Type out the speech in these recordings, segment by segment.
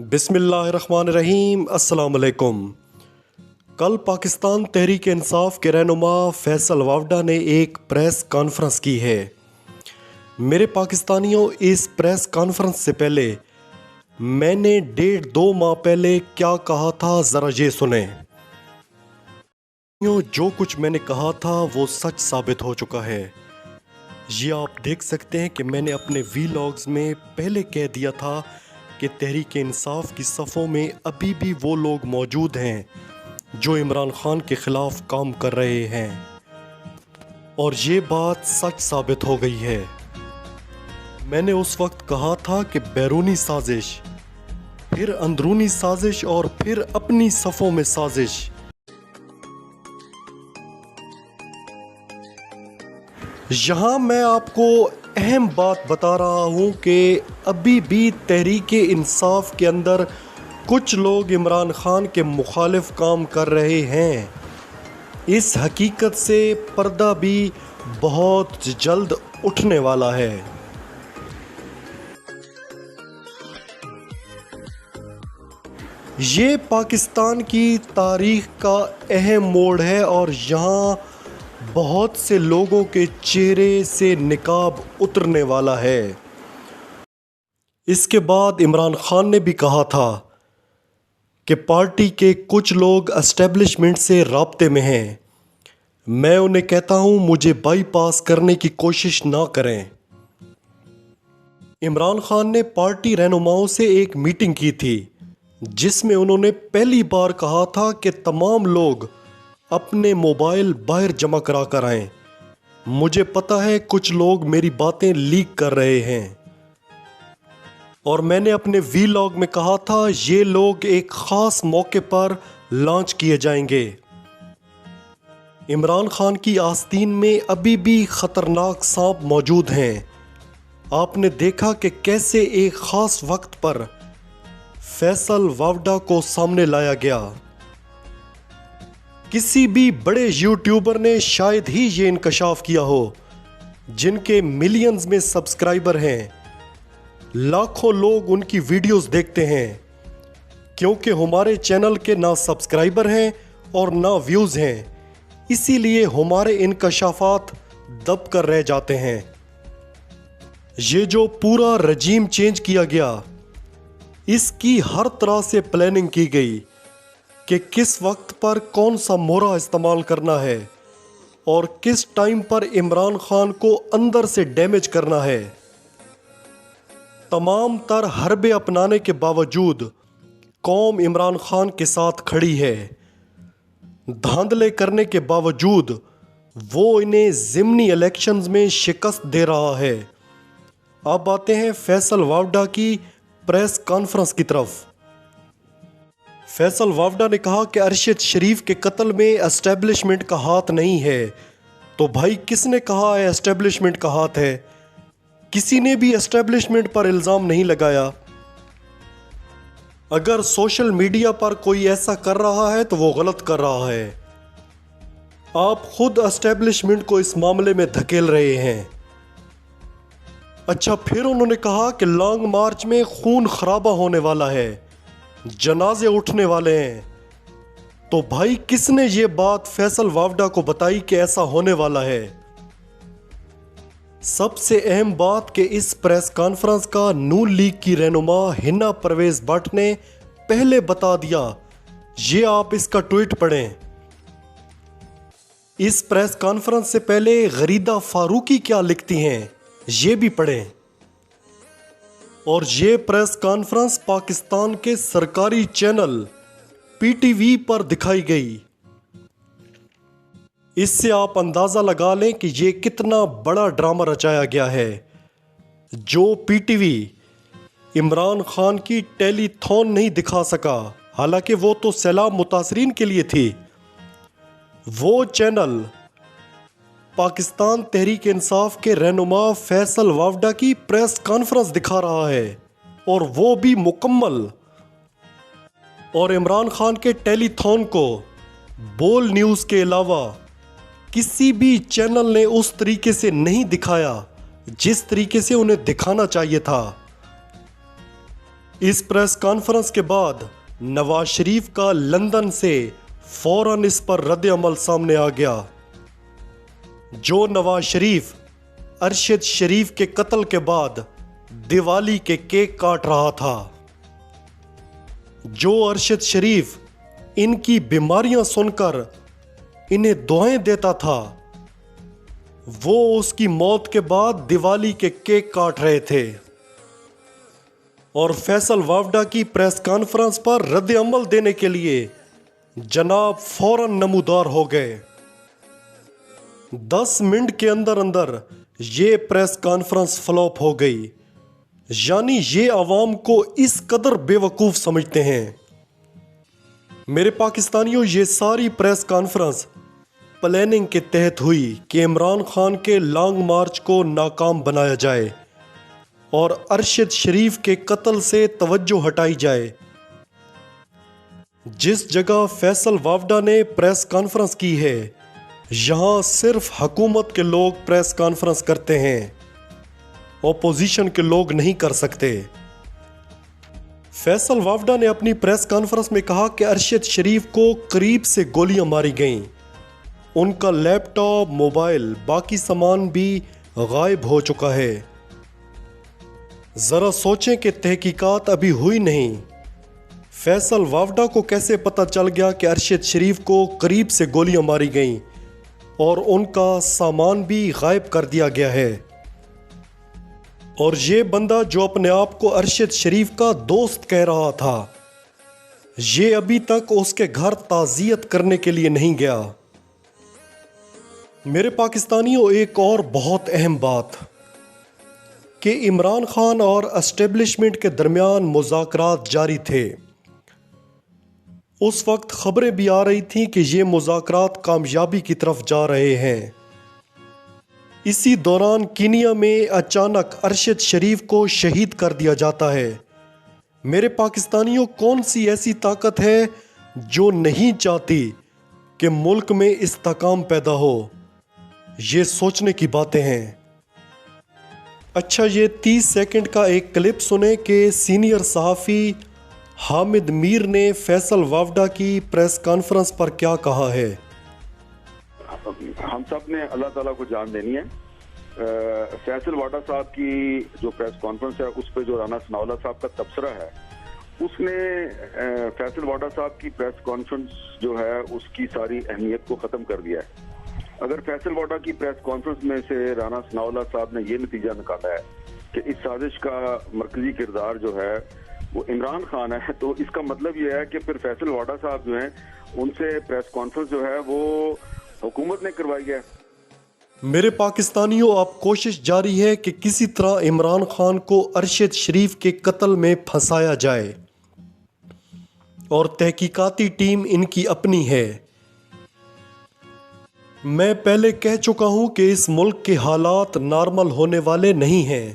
बिस्मिल्लाहिर्रहमानिर्रहीम। अस्सलाम वालेकुम। कल पाकिस्तान तहरीक इंसाफ के रहनुमा फैसल वावडा ने एक प्रेस कॉन्फ्रेंस की है। मेरे पाकिस्तानियों, इस प्रेस कॉन्फ्रेंस से पहले मैंने 1.5-2 माह पहले क्या कहा था, ज़रा ये सुने। जो कुछ मैंने कहा था वो सच साबित हो चुका है। ये आप देख सकते हैं कि मैंने अपने वीलॉग्स में पहले कह दिया था कि तहरीक इंसाफ की सफ़ों में अभी भी वो लोग मौजूद हैं जो इमरान खान के ख़िलाफ़ काम कर रहे हैं, और ये बात सच साबित हो गई है। मैंने उस वक्त कहा था कि बैरूनी साजिश, फिर अंदरूनी साजिश और फिर अपनी सफ़ों में साजिश। यहाँ मैं आपको अहम बात बता रहा हूँ कि अभी भी तहरीक इंसाफ के अंदर कुछ लोग इमरान खान के मुखालिफ काम कर रहे हैं। इस हकीकत से पर्दा भी बहुत जल्द उठने वाला है। ये पाकिस्तान की तारीख का अहम मोड़ है और यहाँ बहुत से लोगों के चेहरे से निकाब उतरने वाला है। इसके बाद इमरान खान ने भी कहा था कि पार्टी के कुछ लोग एस्टेब्लिशमेंट से राब्ते में हैं। मैं उन्हें कहता हूं, मुझे बाईपास करने की कोशिश ना करें। इमरान खान ने पार्टी रहनुमाओं से एक मीटिंग की थी जिसमें उन्होंने पहली बार कहा था कि तमाम लोग अपने मोबाइल बाहर जमा करा कर आएं। मुझे पता है कुछ लोग मेरी बातें लीक कर रहे हैं, और मैंने अपने वीलॉग में कहा था ये लोग एक ख़ास मौके पर लॉन्च किए जाएंगे। इमरान खान की आस्तीन में अभी भी ख़तरनाक सांप मौजूद हैं। आपने देखा कि कैसे एक ख़ास वक्त पर फैसल वावडा को सामने लाया गया। किसी भी बड़े यूट्यूबर ने शायद ही ये इंकशाफ किया हो, जिनके मिलियंस में सब्सक्राइबर हैं। लाखों लोग उनकी वीडियोस देखते हैं, क्योंकि हमारे चैनल के ना सब्सक्राइबर हैं और ना व्यूज़ हैं, इसीलिए हमारे इंकशाफात दब कर रह जाते हैं। ये जो पूरा रजीम चेंज किया गया, इसकी हर तरह से प्लानिंग की गई कि किस वक्त पर कौन सा मोहरा इस्तेमाल करना है और किस टाइम पर इमरान खान को अंदर से डैमेज करना है। तमाम तर हरबे अपनाने के बावजूद कौम इमरान खान के साथ खड़ी है। धांधले करने के बावजूद वो इन्हें ज़िमनी इलेक्शंस में शिकस्त दे रहा है। अब आते हैं फैसल वावडा की प्रेस कॉन्फ्रेंस की तरफ। फैसल वावडा ने कहा कि अरशद शरीफ के कत्ल में एस्टेब्लिशमेंट का हाथ नहीं है। तो भाई, किसने कहा है एस्टेब्लिशमेंट का हाथ है? किसी ने भी एस्टेब्लिशमेंट पर इल्ज़ाम नहीं लगाया। अगर सोशल मीडिया पर कोई ऐसा कर रहा है तो वो गलत कर रहा है। आप खुद एस्टेब्लिशमेंट को इस मामले में धकेल रहे हैं। अच्छा, फिर उन्होंने कहा कि लॉन्ग मार्च में खून खराबा होने वाला है, जनाजे उठने वाले हैं। तो भाई, किसने ये बात फैसल वावडा को बताई कि ऐसा होने वाला है? सबसे अहम बात कि इस प्रेस कॉन्फ्रेंस का नून लीग की रहनुमा हिना परवेज भट्ट ने पहले बता दिया। ये आप इसका ट्वीट पढ़ें। इस प्रेस कॉन्फ्रेंस से पहले गरीदा फारूकी क्या लिखती हैं, ये भी पढ़ें। और ये प्रेस कॉन्फ्रेंस पाकिस्तान के सरकारी चैनल PTV पर दिखाई गई। इससे आप अंदाज़ा लगा लें कि ये कितना बड़ा ड्रामा रचाया गया है। जो PTV इमरान खान की टेलीथॉन नहीं दिखा सका, हालांकि वो तो सैलाब मुतासरीन के लिए थी, वो चैनल पाकिस्तान तहरीक इंसाफ के रहनुमा फैसल वावडा की प्रेस कॉन्फ्रेंस दिखा रहा है, और वो भी मुकम्मल। और इमरान खान के टेलीथॉन को बोल न्यूज़ के अलावा किसी भी चैनल ने उस तरीके से नहीं दिखाया जिस तरीके से उन्हें दिखाना चाहिए था। اس پریس کانفرنس کے بعد نواز شریف کا لندن سے فوراً اس پر رد عمل سامنے آ گیا۔ جو نواز شریف ارشد شریف کے قتل کے بعد دیوالی کے کیک کاٹ رہا تھا، جو ارشد شریف ان کی بیماریاں سن کر انہیں دعائیں دیتا تھا، وہ اس کی موت کے بعد دیوالی کے کیک کاٹ رہے تھے، اور فیصل وافڈا کی پریس کانفرنس پر رد عمل دینے کے لیے جناب فوراً نمودار ہو گئے۔ 10 منٹ کے اندر اندر یہ پریس کانفرنس فلاپ ہو گئی، یعنی یہ عوام کو اس قدر بے وقوف سمجھتے ہیں۔ میرے پاکستانیوں، یہ ساری پریس کانفرنس پلاننگ کے تحت ہوئی کہ عمران خان کے لانگ مارچ کو ناکام بنایا جائے اور ارشد شریف کے قتل سے توجہ ہٹائی جائے۔ جس جگہ فیصل وافڈا نے پریس کانفرنس کی ہے، یہاں صرف حکومت کے لوگ پریس کانفرنس کرتے ہیں، اپوزیشن کے لوگ نہیں کر سکتے۔ فیصل وافڈا نے اپنی پریس کانفرنس میں کہا کہ ارشد شریف کو قریب سے گولیاں ماری گئیں، ان کا لیپ ٹاپ، موبائل، باقی سامان بھی غائب ہو چکا ہے۔ ذرا سوچیں کہ تحقیقات ابھی ہوئی نہیں، فیصل وافڈا کو کیسے پتہ چل گیا کہ ارشد شریف کو قریب سے گولیاں ماری گئیں اور ان کا سامان بھی غائب کر دیا گیا ہے؟ اور یہ بندہ جو اپنے آپ کو ارشد شریف کا دوست کہہ رہا تھا، یہ ابھی تک اس کے گھر تعزیت کرنے کے لیے نہیں گیا۔ میرے پاکستانیوں، ایک اور بہت اہم بات کہ عمران خان اور اسٹیبلشمنٹ کے درمیان مذاکرات جاری تھے۔ اس وقت خبریں بھی آ رہی تھیں کہ یہ مذاکرات کامیابی کی طرف جا رہے ہیں۔ اسی دوران کینیا میں اچانک ارشد شریف کو شہید کر دیا جاتا ہے۔ میرے پاکستانیوں، کون سی ایسی طاقت ہے جو نہیں چاہتی کہ ملک میں استحکام پیدا ہو؟ یہ سوچنے کی باتیں ہیں۔ اچھا، یہ 30 سیکنڈ کا ایک کلپ سنیں کہ سینئر صحافی حامد میر نے فیصل وافڈا کی پریس کانفرنس پر کیا کہا ہے۔ ہم سب نے اللہ تعالیٰ کو جان دینی ہے۔ فیصل وافڈا صاحب کی جو پریس کانفرنس ہے، اس پہ جو رانا ثناءاللہ صاحب کا تبصرہ ہے، اس نے فیصل وافڈا صاحب کی پریس کانفرنس جو ہے اس کی ساری اہمیت کو ختم کر دیا ہے۔ اگر فیصل وافڈا کی پریس کانفرنس میں سے رانا ثناءاللہ صاحب نے یہ نتیجہ نکالا ہے کہ اس سازش کا مرکزی کردار جو ہے وہ عمران خان ہے، تو اس کا مطلب یہ ہے کہ پھر فیصل وافڈا صاحب جو ہیں ان سے پریس کانفرنس جو ہے وہ حکومت نے کروائی ہے۔ میرے پاکستانیوں، اب کوشش جاری ہے کہ کسی طرح عمران خان کو ارشد شریف کے قتل میں پھنسایا جائے، اور تحقیقاتی ٹیم ان کی اپنی ہے۔ میں پہلے کہہ چکا ہوں کہ اس ملک کے حالات نارمل ہونے والے نہیں ہیں،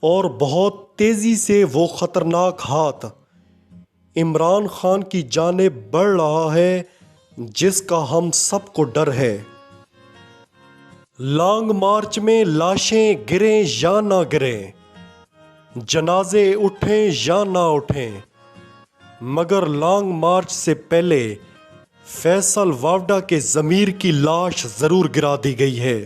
اور بہت تیزی سے وہ خطرناک ہاتھ عمران خان کی جانب بڑھ رہا ہے جس کا ہم سب کو ڈر ہے۔ لانگ مارچ میں لاشیں گریں یا نہ گریں، جنازے اٹھیں یا نہ اٹھیں، مگر لانگ مارچ سے پہلے فیصل وافڈا کے ضمیر کی لاش ضرور گرا دی گئی ہے۔